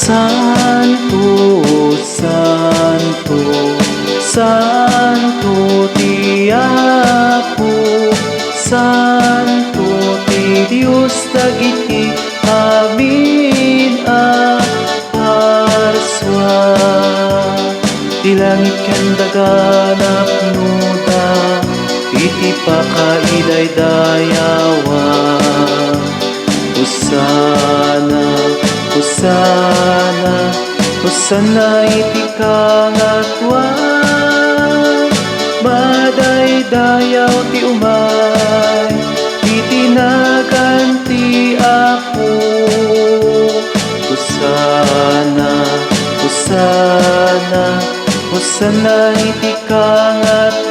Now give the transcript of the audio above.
Santo, Santo, Santo ti Apo, Santo ti Dios dagiti amin a parswa. Ti langit ken daganap nuda, iti pakaiday-dayawa. Hosana, Hosana, Hosana iti kangatwan. Madaydayaw ti umay, iti naganti Apo. Hosana, Hosana, Hosana iti kangatwan.